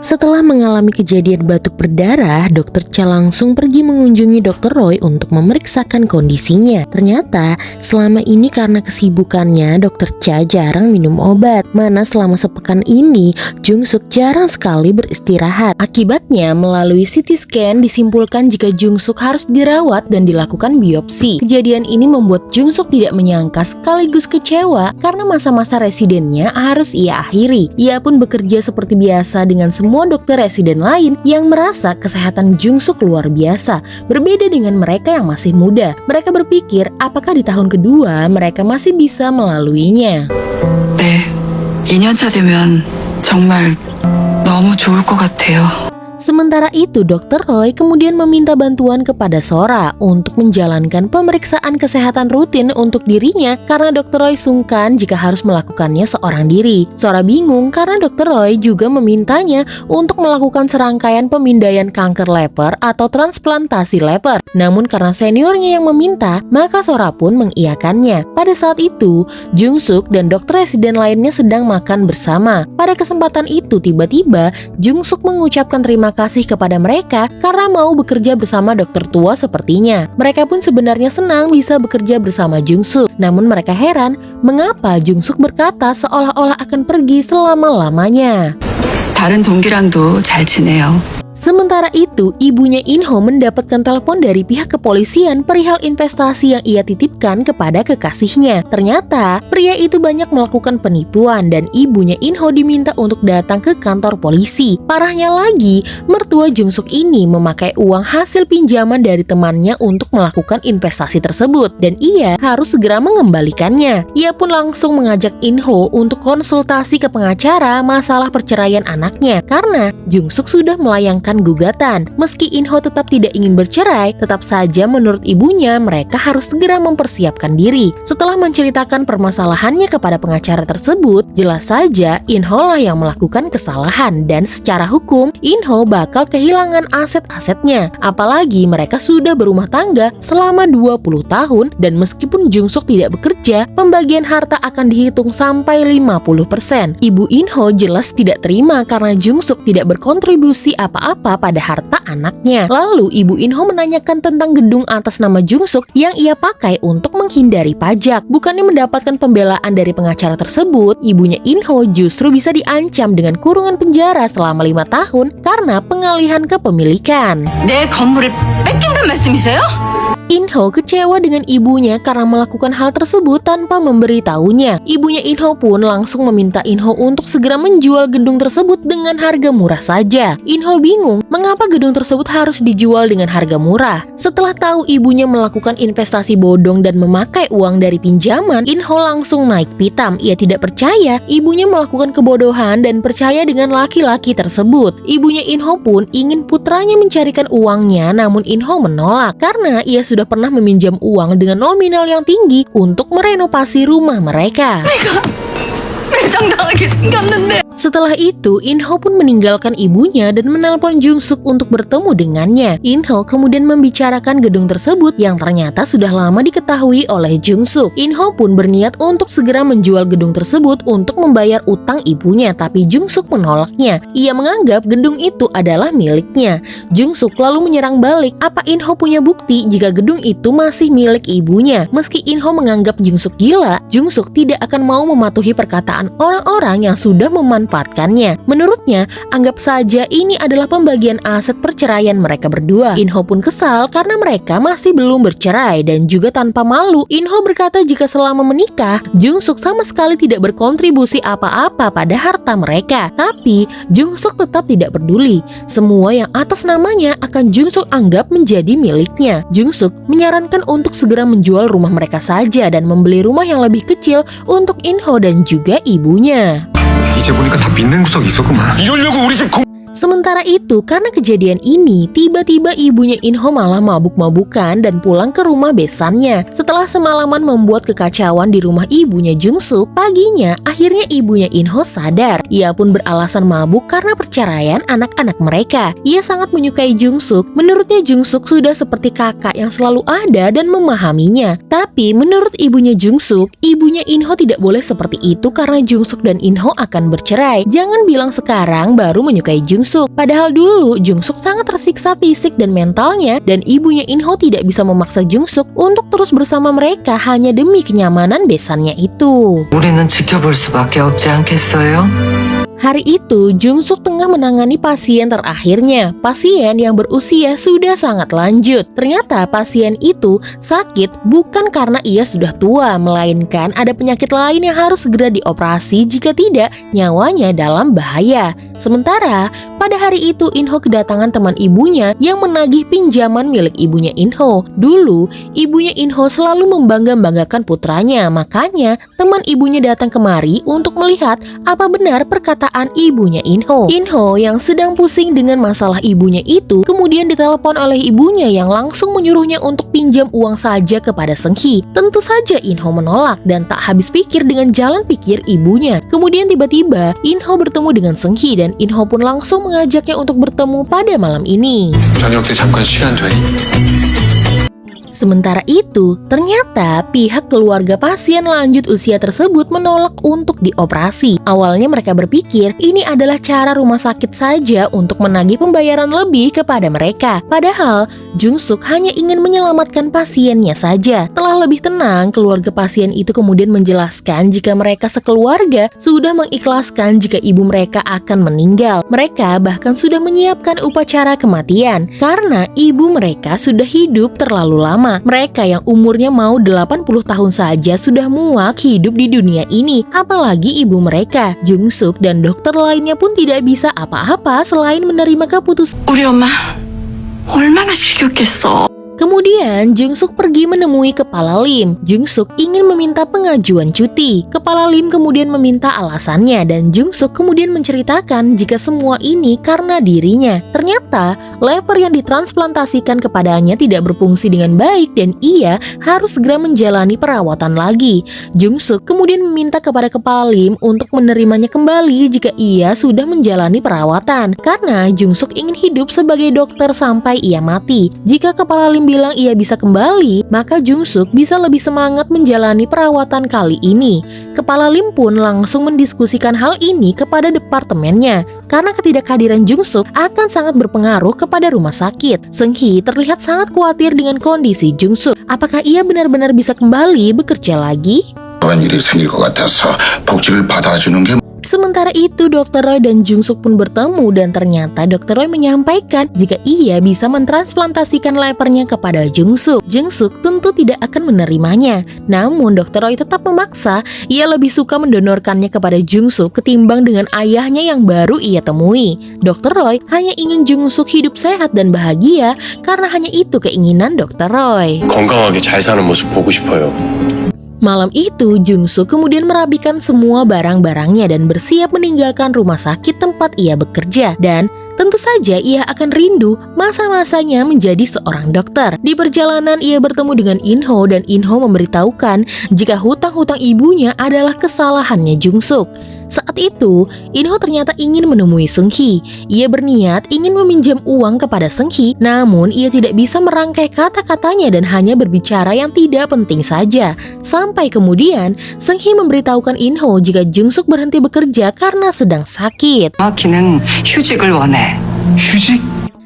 Setelah mengalami kejadian batuk berdarah, Dokter Cha langsung pergi mengunjungi Dokter Roy untuk memeriksakan kondisinya. Ternyata selama ini karena kesibukannya, Dokter Cha jarang minum obat. Mana selama sepekan ini Jung Suk jarang sekali beristirahat. Akibatnya melalui CT scan disimpulkan jika Jung Suk harus dirawat dan dilakukan biopsi. Kejadian ini membuat Jung Suk tidak menyangka sekaligus kecewa karena masa-masa residennya harus ia akhiri. Ia pun bekerja seperti biasa dengan semua dokter residen lain yang merasa kesehatan Jung Suk luar biasa. Berbeda dengan mereka yang masih muda. Mereka berpikir apakah di tahun kedua mereka masih bisa melaluinya. 네, 2년차 되면 정말 너무 좋을 것 같아요. Sementara itu, Dr. Roy kemudian meminta bantuan kepada Sora untuk menjalankan pemeriksaan kesehatan rutin untuk dirinya karena Dr. Roy sungkan jika harus melakukannya seorang diri. Sora bingung karena Dr. Roy juga memintanya untuk melakukan serangkaian pemindaian kanker leper atau transplantasi leper. Namun karena seniornya yang meminta, maka Sora pun mengiyakannya. Pada saat itu, Jung Suk dan dokter residen lainnya sedang makan bersama. Pada kesempatan itu, tiba-tiba Jung Suk mengucapkan terima kasih kepada mereka karena mau bekerja bersama dokter tua sepertinya. Mereka pun sebenarnya senang bisa bekerja bersama Jung Suk. Namun mereka heran mengapa Jung Suk berkata seolah-olah akan pergi selama-lamanya. 다른 동기랑도 잘 지내요. Sementara itu, ibunya In-ho mendapatkan telepon dari pihak kepolisian perihal investasi yang ia titipkan kepada kekasihnya. Ternyata, pria itu banyak melakukan penipuan dan ibunya In-ho diminta untuk datang ke kantor polisi. Parahnya lagi, mertua Jung Suk ini memakai uang hasil pinjaman dari temannya untuk melakukan investasi tersebut dan ia harus segera mengembalikannya. Ia pun langsung mengajak In-ho untuk konsultasi ke pengacara masalah perceraian anaknya karena Jung Suk sudah melayangkan gugatan. Meski In-ho tetap tidak ingin bercerai, tetap saja menurut ibunya mereka harus segera mempersiapkan diri. Setelah menceritakan permasalahannya kepada pengacara tersebut, jelas saja In-ho lah yang melakukan kesalahan dan secara hukum In-ho bakal kehilangan aset-asetnya. Apalagi mereka sudah berumah tangga selama 20 tahun dan meskipun Jung Suk tidak bekerja, pembagian harta akan dihitung sampai 50%. Ibu In-ho jelas tidak terima karena Jung Suk tidak berkontribusi apa-apa pada harta anaknya. Lalu ibu In-ho menanyakan tentang gedung atas nama Jung Suk yang ia pakai untuk menghindari pajak. Bukannya mendapatkan pembelaan dari pengacara tersebut, ibunya In-ho justru bisa diancam dengan kurungan penjara selama 5 tahun karena pengalihan kepemilikan. 내 건물을 뺏긴단 말씀이세요? In-ho kecewa dengan ibunya karena melakukan hal tersebut tanpa memberitahunya. Ibunya In-ho pun langsung meminta In-ho untuk segera menjual gedung tersebut dengan harga murah saja. In-ho bingung mengapa gedung tersebut harus dijual dengan harga murah. Setelah tahu ibunya melakukan investasi bodong dan memakai uang dari pinjaman, In-ho langsung naik pitam. Ia tidak percaya ibunya melakukan kebodohan dan percaya dengan laki-laki tersebut. Ibunya In-ho pun ingin putranya mencarikan uangnya, namun In-ho menolak karena ia sudah pernah meminjam uang dengan nominal yang tinggi untuk merenovasi rumah mereka. 매장당하게 생겼는데. Setelah itu, In-ho pun meninggalkan ibunya dan menelpon Jung Suk untuk bertemu dengannya. In-ho kemudian membicarakan gedung tersebut yang ternyata sudah lama diketahui oleh Jung Suk. In-ho pun berniat untuk segera menjual gedung tersebut untuk membayar utang ibunya, tapi Jung Suk menolaknya. Ia menganggap gedung itu adalah miliknya. Jung Suk lalu menyerang balik, apa In-ho punya bukti jika gedung itu masih milik ibunya? Meski In-ho menganggap Jung Suk gila, Jung Suk tidak akan mau mematuhi perkataan orang-orang yang sudah memanfaatkannya. Menurutnya, anggap saja ini adalah pembagian aset perceraian mereka berdua. In-ho pun kesal karena mereka masih belum bercerai dan juga tanpa malu, In-ho berkata jika selama menikah, Jung Suk sama sekali tidak berkontribusi apa-apa pada harta mereka. Tapi, Jung Suk tetap tidak peduli. Semua yang atas namanya akan Jung Suk anggap menjadi miliknya. Jung Suk menyarankan untuk segera menjual rumah mereka saja dan membeli rumah yang lebih kecil untuk In-ho dan juga ibunya. 이제 보니까 다 믿는 구석이 있었구만. 이러려고 우리 집 Sementara itu, karena kejadian ini, tiba-tiba ibunya In-ho malah mabuk-mabukan dan pulang ke rumah besannya. Setelah semalaman membuat kekacauan di rumah ibunya Jung Suk, paginya akhirnya ibunya In-ho sadar. Ia pun beralasan mabuk karena perceraian anak-anak mereka. Ia sangat menyukai Jung Suk. Menurutnya Jung Suk sudah seperti kakak yang selalu ada dan memahaminya. Tapi menurut ibunya Jung Suk, ibunya In-ho tidak boleh seperti itu karena Jung Suk dan In-ho akan bercerai. Jangan bilang sekarang baru menyukai Jung Jungsuk. Padahal dulu Jungsuk sangat tersiksa fisik dan mentalnya, dan ibunya Inho tidak bisa memaksa Jungsuk untuk terus bersama mereka hanya demi kenyamanan besannya itu. 우리는 지켜볼 수밖에 없지 않겠어요? Hari itu, Jungsuk tengah menangani pasien terakhirnya, pasien yang berusia sudah sangat lanjut. Ternyata pasien itu sakit bukan karena ia sudah tua, melainkan ada penyakit lain yang harus segera dioperasi, jika tidak nyawanya dalam bahaya. Sementara, pada hari itu Inho kedatangan teman ibunya yang menagih pinjaman milik ibunya Inho. Dulu, ibunya Inho selalu membangga-banggakan putranya, makanya teman ibunya datang kemari untuk melihat apa benar perkataan ibunya Inho. Inho yang sedang pusing dengan masalah ibunya itu kemudian ditelepon oleh ibunya yang langsung menyuruhnya untuk pinjam uang saja kepada Seunggi. Tentu saja Inho menolak dan tak habis pikir dengan jalan pikir ibunya. Kemudian tiba-tiba Inho bertemu dengan Seunggi dan Inho pun langsung mengajaknya untuk bertemu pada malam ini. 저녁 때 잠깐 시간 되니? Sementara itu, ternyata pihak keluarga pasien lanjut usia tersebut menolak untuk dioperasi. Awalnya mereka berpikir ini adalah cara rumah sakit saja untuk menagih pembayaran lebih kepada mereka. Padahal, Jungsuk hanya ingin menyelamatkan pasiennya saja. Setelah lebih tenang, keluarga pasien itu kemudian menjelaskan jika mereka sekeluarga sudah mengikhlaskan jika ibu mereka akan meninggal. Mereka bahkan sudah menyiapkan upacara kematian karena ibu mereka sudah hidup terlalu lama. Mereka yang umurnya mau 80 tahun saja sudah muak hidup di dunia ini. Apalagi ibu mereka. Jungsuk dan dokter lainnya pun tidak bisa apa-apa selain menerima keputusan. 우리 엄마 얼마나 지겹겠어. Kemudian Jungsuk pergi menemui Kepala Lim. Jungsuk ingin meminta pengajuan cuti. Kepala Lim kemudian meminta alasannya dan Jungsuk kemudian menceritakan jika semua ini karena dirinya. Ternyata lever yang ditransplantasikan kepadanya tidak berfungsi dengan baik dan ia harus segera menjalani perawatan lagi. Jungsuk kemudian meminta kepada Kepala Lim untuk menerimanya kembali jika ia sudah menjalani perawatan karena Jungsuk ingin hidup sebagai dokter sampai ia mati. Jika Kepala Lim bilang ia bisa kembali, maka Jungsuk bisa lebih semangat menjalani perawatan kali ini. Kepala Lim pun langsung mendiskusikan hal ini kepada departemennya karena ketidakhadiran Jungsuk akan sangat berpengaruh kepada rumah sakit. Seunggi terlihat sangat khawatir dengan kondisi Jungsuk. Apakah ia benar-benar bisa kembali bekerja lagi? 그런 일이 생길 것 같아서 복직을 받아주는 게 Sementara itu, Dr. Roy dan Jungsuk pun bertemu dan ternyata Dr. Roy menyampaikan jika ia bisa mentransplantasikan levernya kepada Jungsuk. Jungsuk tentu tidak akan menerimanya. Namun Dr. Roy tetap memaksa, ia lebih suka mendonorkannya kepada Jungsuk ketimbang dengan ayahnya yang baru ia temui. Dr. Roy hanya ingin Jungsuk hidup sehat dan bahagia karena hanya itu keinginan Dr. Roy. 건강하게 잘 사는 모습 보고 싶어요. Malam itu, Jungsuk kemudian merapikan semua barang-barangnya dan bersiap meninggalkan rumah sakit tempat ia bekerja. Dan tentu saja ia akan rindu masa-masanya menjadi seorang dokter. Di perjalanan ia bertemu dengan Inho dan Inho memberitahukan jika hutang-hutang ibunya adalah kesalahannya Jungsuk. Saat itu, Inho ternyata ingin menemui Seunggi. Ia berniat ingin meminjam uang kepada Seunggi, namun ia tidak bisa merangkai kata-katanya dan hanya berbicara yang tidak penting saja. Sampai kemudian, Seunggi memberitahukan Inho jika Jungsuk berhenti bekerja karena sedang sakit. 정확히는 휴직을 원해. 휴직?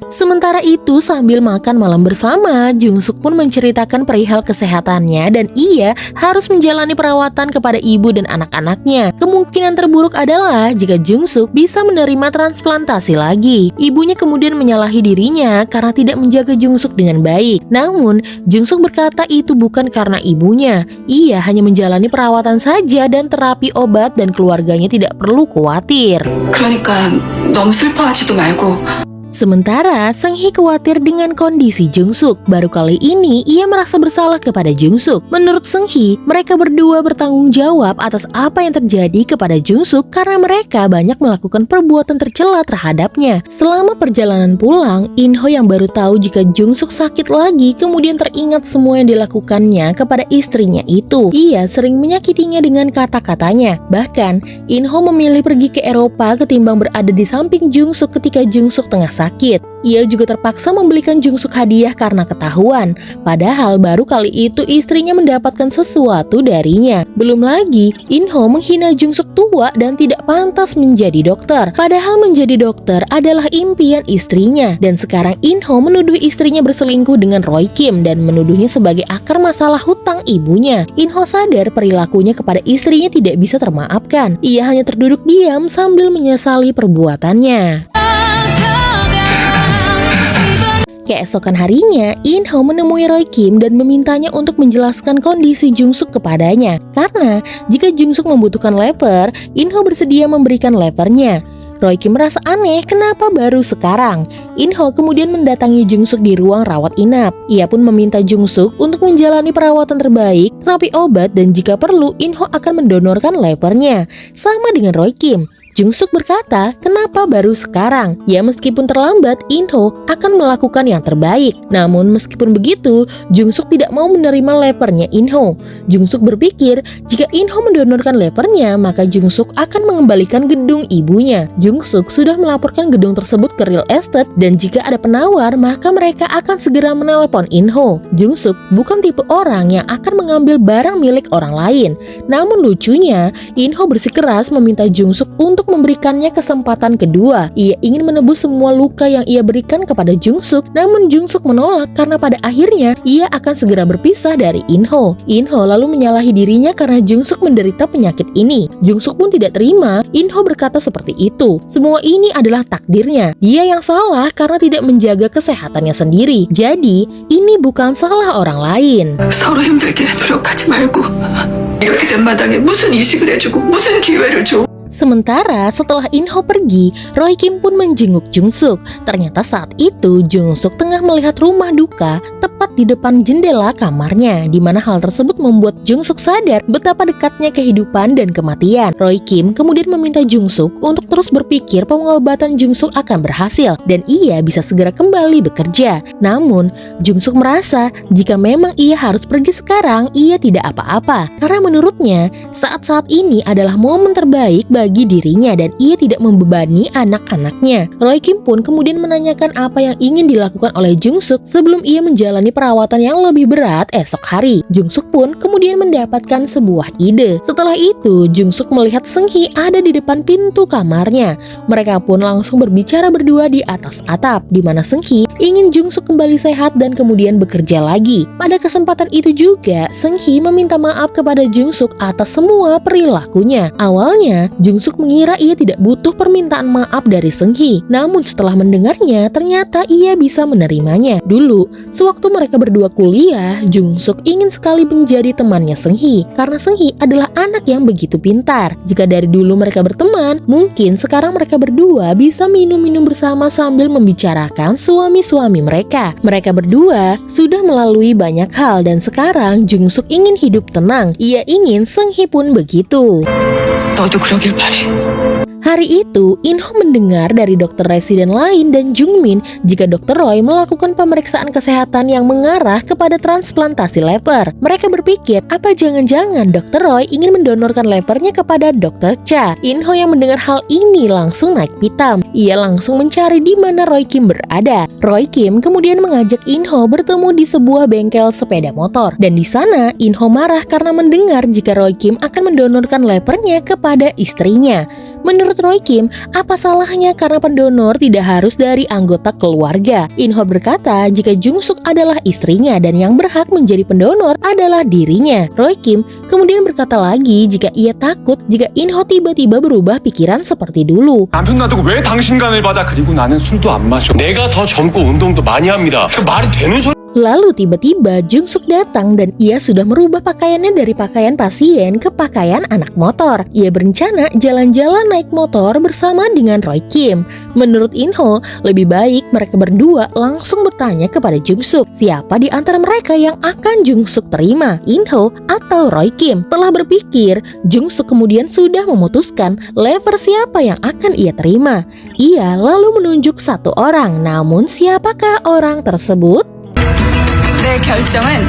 Sementara itu, sambil makan malam bersama, Jungsuk pun menceritakan perihal kesehatannya dan ia harus menjalani perawatan kepada ibu dan anak-anaknya. Kemungkinan terburuk adalah jika Jungsuk bisa menerima transplantasi lagi. Ibunya kemudian menyalahi dirinya karena tidak menjaga Jungsuk dengan baik. Namun, Jungsuk berkata itu bukan karena ibunya. Ia hanya menjalani perawatan saja dan terapi obat dan keluarganya tidak perlu khawatir. 그러니까 너무 슬퍼하지도 말고 Sementara Seunggi khawatir dengan kondisi Jungsuk. Baru kali ini ia merasa bersalah kepada Jungsuk. Menurut Seunggi, mereka berdua bertanggung jawab atas apa yang terjadi kepada Jungsuk karena mereka banyak melakukan perbuatan tercela terhadapnya. Selama perjalanan pulang, Inho yang baru tahu jika Jungsuk sakit lagi kemudian teringat semua yang dilakukannya kepada istrinya itu. Ia sering menyakitinya dengan kata-katanya. Bahkan, Inho memilih pergi ke Eropa ketimbang berada di samping Jungsuk ketika Jungsuk tengah sakit. sakit. Ia juga terpaksa membelikan Jungsuk hadiah karena ketahuan. Padahal baru kali itu istrinya mendapatkan sesuatu darinya. Belum lagi, Inho menghina Jungsuk tua dan tidak pantas menjadi dokter. Padahal menjadi dokter adalah impian istrinya. Dan sekarang Inho menuduh istrinya berselingkuh dengan Roy Kim dan menuduhnya sebagai akar masalah hutang ibunya. Inho sadar perilakunya kepada istrinya tidak bisa termaafkan. Ia hanya terduduk diam sambil menyesali perbuatannya. Keesokan harinya, Inho menemui Roy Kim dan memintanya untuk menjelaskan kondisi Jungsuk kepadanya. Karena jika Jungsuk membutuhkan leper, Inho bersedia memberikan lepernya. Roy Kim merasa aneh kenapa baru sekarang. Inho kemudian mendatangi Jungsuk di ruang rawat inap. Ia pun meminta Jungsuk untuk menjalani perawatan terbaik, terapi obat, dan jika perlu Inho akan mendonorkan lepernya. Sama dengan Roy Kim, Jungsuk berkata, kenapa baru sekarang? Ya meskipun terlambat, Inho akan melakukan yang terbaik. Namun meskipun begitu, Jungsuk tidak mau menerima lepernya Inho. Jungsuk berpikir, jika Inho mendonorkan lepernya, maka Jungsuk akan mengembalikan gedung ibunya. Jungsuk sudah melaporkan gedung tersebut ke real estate dan jika ada penawar, maka mereka akan segera menelepon Inho. Jungsuk bukan tipe orang yang akan mengambil barang milik orang lain. Namun lucunya, Inho bersikeras meminta Jungsuk untuk memberikannya kesempatan kedua. Ia ingin menebus semua luka yang ia berikan kepada Jungsuk, namun Jungsuk menolak karena pada akhirnya ia akan segera berpisah dari Inho. Inho lalu menyalahi dirinya karena Jungsuk menderita penyakit ini. Jungsuk pun tidak terima. Inho berkata seperti itu. Semua ini adalah takdirnya. Dia yang salah karena tidak menjaga kesehatannya sendiri. Jadi, ini bukan salah orang lain. 서로 힘들게 노력하지 말고 이렇게 된 마당에 무슨 이식을 해주고 무슨 기회를 줘. Sementara setelah Inho pergi, Roy Kim pun menjenguk Jungsuk. Ternyata saat itu Jungsuk tengah melihat rumah duka tepat di depan jendela kamarnya, di mana hal tersebut membuat Jungsuk sadar betapa dekatnya kehidupan dan kematian. Roy Kim kemudian meminta Jungsuk untuk terus berpikir pengobatan Jungsuk akan berhasil dan ia bisa segera kembali bekerja. Namun Jungsuk merasa jika memang ia harus pergi sekarang, ia tidak apa-apa karena menurutnya saat-saat ini adalah momen terbaik bagi dirinya dan ia tidak membebani anak-anaknya. Roy Kim pun kemudian menanyakan apa yang ingin dilakukan oleh Jungsuk sebelum ia menjalani perawatan yang lebih berat esok hari. Jungsuk pun kemudian mendapatkan sebuah ide. Setelah itu, Jungsuk melihat Seung-hee ada di depan pintu kamarnya. Mereka pun langsung berbicara berdua di atas atap, di mana Seung-hee ingin Jungsuk kembali sehat dan kemudian bekerja lagi. Pada kesempatan itu juga, Seung-hee meminta maaf kepada Jungsuk atas semua perilakunya. Awalnya, Jungsuk mengira ia tidak butuh permintaan maaf dari Seung-hee. Namun setelah mendengarnya, ternyata ia bisa menerimanya. Dulu, sewaktu mereka berdua kuliah, Jungsuk ingin sekali menjadi temannya Seung-hee karena Seung-hee adalah anak yang begitu pintar. Jika dari dulu mereka berteman, mungkin sekarang mereka berdua bisa minum-minum bersama sambil membicarakan suami-suami mereka. Mereka berdua sudah melalui banyak hal dan sekarang Jungsuk ingin hidup tenang. Ia ingin Seung-hee pun begitu. 너도 그러길 바래. Hari itu, Inho mendengar dari dokter residen lain dan Jungmin jika Dr. Roy melakukan pemeriksaan kesehatan yang mengarah kepada transplantasi leper. Mereka berpikir, apa jangan-jangan Dr. Roy ingin mendonorkan lepernya kepada Dr. Cha. Inho yang mendengar hal ini langsung naik pitam. Ia langsung mencari di mana Roy Kim berada. Roy Kim kemudian mengajak Inho bertemu di sebuah bengkel sepeda motor. Dan di sana, Inho marah karena mendengar jika Roy Kim akan mendonorkan lepernya kepada istrinya. Menurut Roy Kim, apa salahnya karena pendonor tidak harus dari anggota keluarga? Inho berkata jika Jungsuk adalah istrinya dan yang berhak menjadi pendonor adalah dirinya. Roy Kim kemudian berkata lagi jika ia takut jika Inho tiba-tiba berubah pikiran seperti dulu. 남편 놔두고 왜 당신 간을 받아? 그리고 나는 술도 안 마셔. 내가 더 젊고 운동도 많이 합니다. 그 말이 되는 소리? Lalu tiba-tiba Jungsuk datang dan ia sudah merubah pakaiannya dari pakaian pasien ke pakaian anak motor. Ia berencana jalan-jalan naik motor bersama dengan Roy Kim. Menurut Inho, lebih baik mereka berdua langsung bertanya kepada Jungsuk siapa di antara mereka yang akan Jungsuk terima, Inho atau Roy Kim. Telah berpikir, Jungsuk kemudian sudah memutuskan lever siapa yang akan ia terima. Ia lalu menunjuk satu orang, namun siapakah orang tersebut? 내 결정은